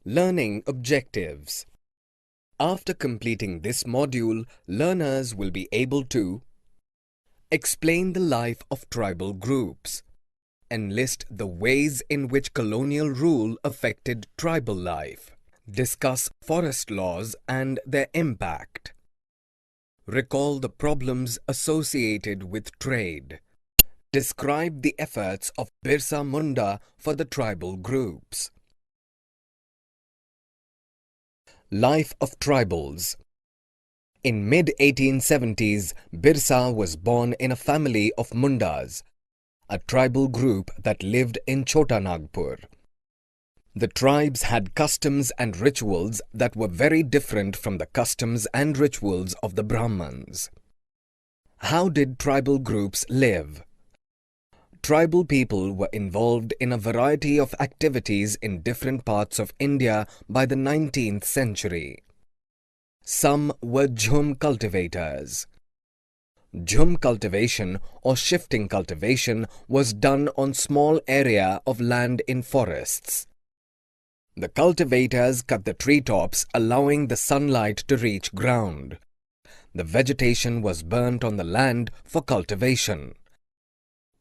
Learning objectives. After completing this module, learners will be able to explain the life of tribal groups, enlist the ways in which colonial rule affected tribal life, discuss forest laws and their impact, recall the problems associated with trade, describe the efforts of Birsa Munda for the tribal groups. Life of tribals. In mid-1870s, Birsa was born in a family of Mundas, a tribal group that lived in Chota Nagpur. The tribes had customs and rituals that were very different from the customs and rituals of the Brahmins. How did tribal groups live? Tribal people were involved in a variety of activities in different parts of India by the 19th century. Some were jhum cultivators. Jhum cultivation or shifting cultivation was done on small area of land in forests. The cultivators cut the treetops, allowing the sunlight to reach ground. The vegetation was burnt on the land for cultivation.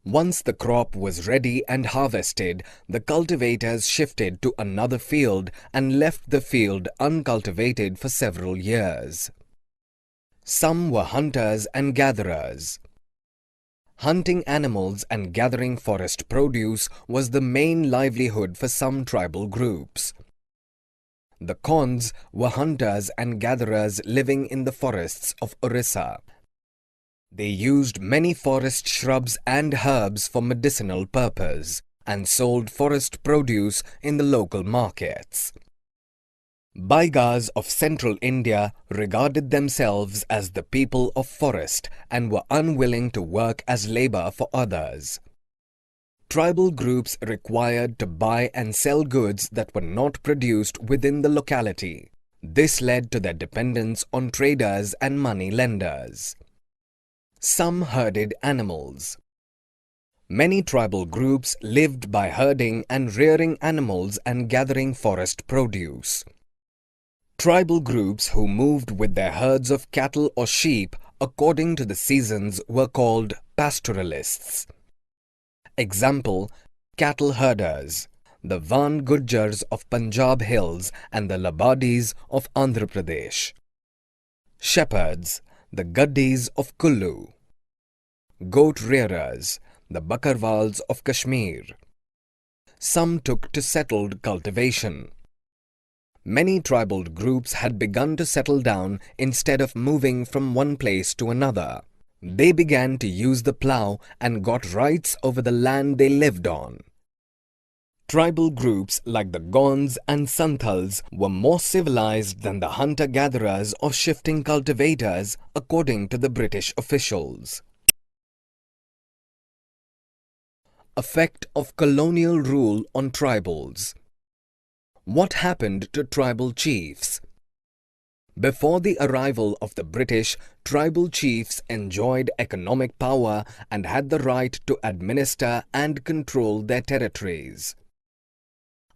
Once the crop was ready and harvested, the cultivators shifted to another field and left the field uncultivated for several years. Some were hunters and gatherers. Hunting animals and gathering forest produce was the main livelihood for some tribal groups. The Khons were hunters and gatherers living in the forests of Orissa. They used many forest shrubs and herbs for medicinal purpose and sold forest produce in the local markets. Baigas of central India regarded themselves as the people of forest and were unwilling to work as labor for others. Tribal groups required to buy and sell goods that were not produced within the locality. This led to their dependence on traders and money lenders. Some herded animals. Many tribal groups lived by herding and rearing animals and gathering forest produce. Tribal groups who moved with their herds of cattle or sheep according to the seasons were called pastoralists. Example, cattle herders, the Van Gujjars of Punjab Hills and the Labadis of Andhra Pradesh. Shepherds, the Gaddis of Kullu. Goat rearers, the Bakarwals of Kashmir. Some took to settled cultivation. Many tribal groups had begun to settle down instead of moving from one place to another. They began to use the plough and got rights over the land they lived on. Tribal groups like the Gonds and Santhals were more civilized than the hunter-gatherers or shifting cultivators, according to the British officials. Effect of colonial rule on tribals. What happened to tribal chiefs? Before the arrival of the British, tribal chiefs enjoyed economic power and had the right to administer and control their territories.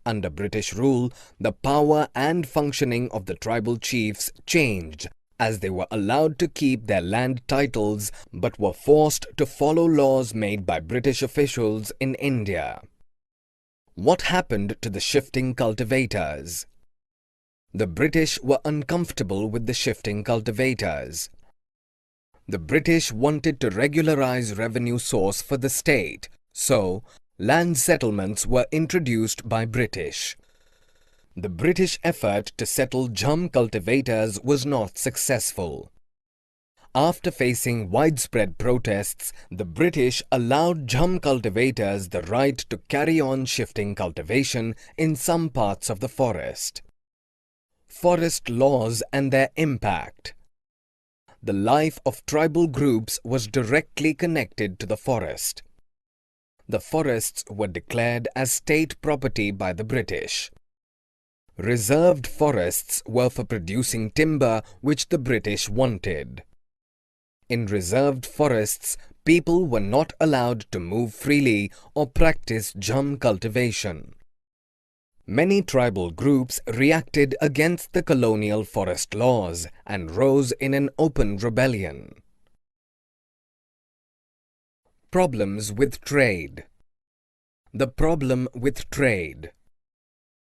Under British rule, the power and functioning of the tribal chiefs changed, as they were allowed to keep their land titles but were forced to follow laws made by British officials in India. What happened to the shifting cultivators? The British were uncomfortable with the shifting cultivators. The British wanted to regularize revenue source for the state, so land settlements were introduced by British. The British effort to settle jhum cultivators was not successful. After facing widespread protests, the British allowed jhum cultivators the right to carry on shifting cultivation in some parts of the forest. Forest laws and their impact. The life of tribal groups was directly connected to the forest. The forests were declared as state property by the British. Reserved forests were for producing timber which the British wanted. In reserved forests, people were not allowed to move freely or practice jhum cultivation. Many tribal groups reacted against the colonial forest laws and rose in an open rebellion. Problems with trade. The problem with trade.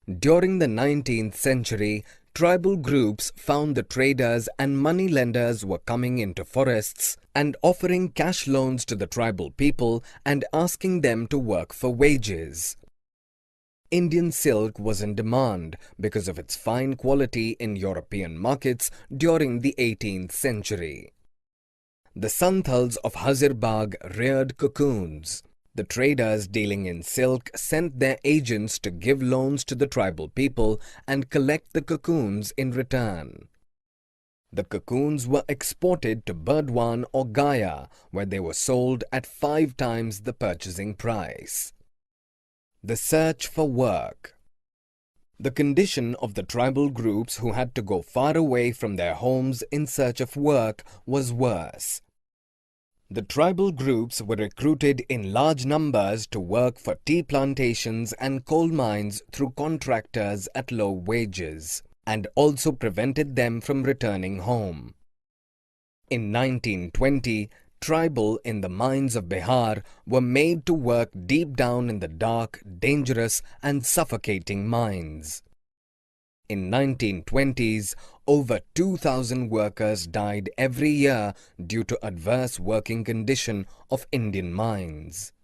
During the 19th century, tribal groups found the traders and moneylenders were coming into forests and offering cash loans to the tribal people and asking them to work for wages. Indian silk was in demand because of its fine quality in European markets during the 18th century. The Santals of Hazirbagh reared cocoons. The traders dealing in silk sent their agents to give loans to the tribal people and collect the cocoons in return. The cocoons were exported to Burdwan or Gaya, where they were sold at 5 times the purchasing price. The search for work. The condition of the tribal groups who had to go far away from their homes in search of work was worse. The tribal groups were recruited in large numbers to work for tea plantations and coal mines through contractors at low wages, and also prevented them from returning home. In 1920, tribal in the mines of Bihar were made to work deep down in the dark, dangerous and suffocating mines. In 1920s, over 2,000 workers died every year due to adverse working condition of Indian mines.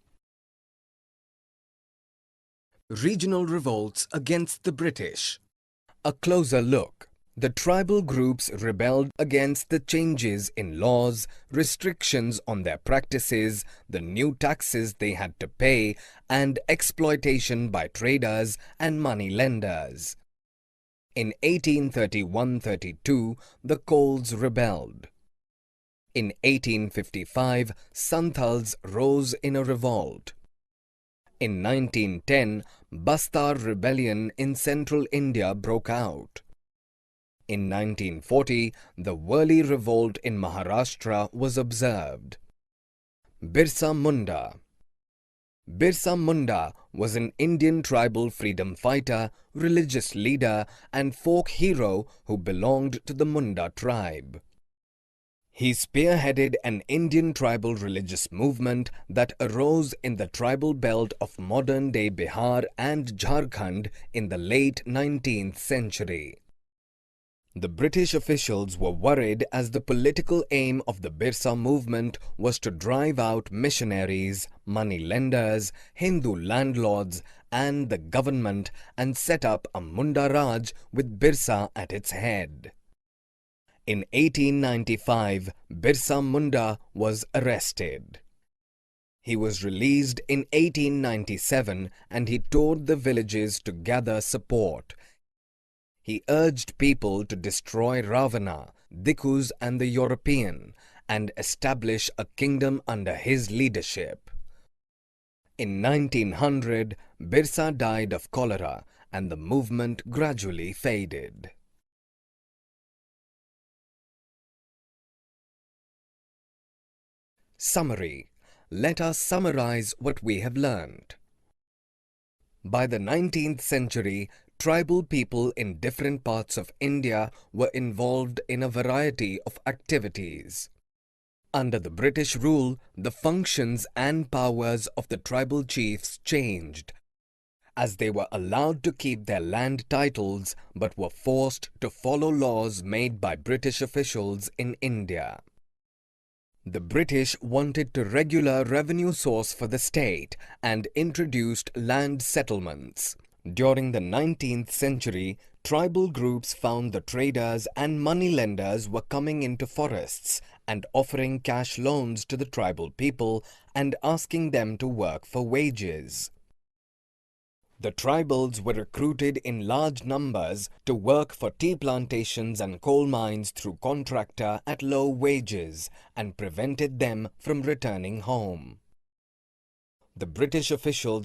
Regional revolts against the British. A closer look. The tribal groups rebelled against the changes in laws, restrictions on their practices, the new taxes they had to pay, and exploitation by traders and moneylenders. In 1831-32, the Kols rebelled. In 1855, Santals rose in a revolt. In 1910, Bastar rebellion in central India broke out. In 1940, the Worli revolt in Maharashtra was observed. Birsa Munda. Birsa Munda was an Indian tribal freedom fighter, religious leader and folk hero who belonged to the Munda tribe. He spearheaded an Indian tribal religious movement that arose in the tribal belt of modern-day Bihar and Jharkhand in the late 19th century. The British officials were worried as the political aim of the Birsa movement was to drive out missionaries, moneylenders, Hindu landlords and the government and set up a Munda Raj with Birsa at its head. In 1895, Birsa Munda was arrested. He was released in 1897 and he toured the villages to gather support. He urged people to destroy Ravana, Dikus and the European and establish a kingdom under his leadership. In 1900, Birsa died of cholera and the movement gradually faded. Summary. Let us summarize what we have learned. By the 19th century, tribal people in different parts of India were involved in a variety of activities. Under the British rule, the functions and powers of the tribal chiefs changed, as they were allowed to keep their land titles but were forced to follow laws made by British officials in India. The British wanted to regular revenue source for the state and introduced land settlements. During the 19th century, tribal groups found the traders and moneylenders were coming into forests and offering cash loans to the tribal people and asking them to work for wages. The tribals were recruited in large numbers to work for tea plantations and coal mines through contractor at low wages and prevented them from returning home. The British officials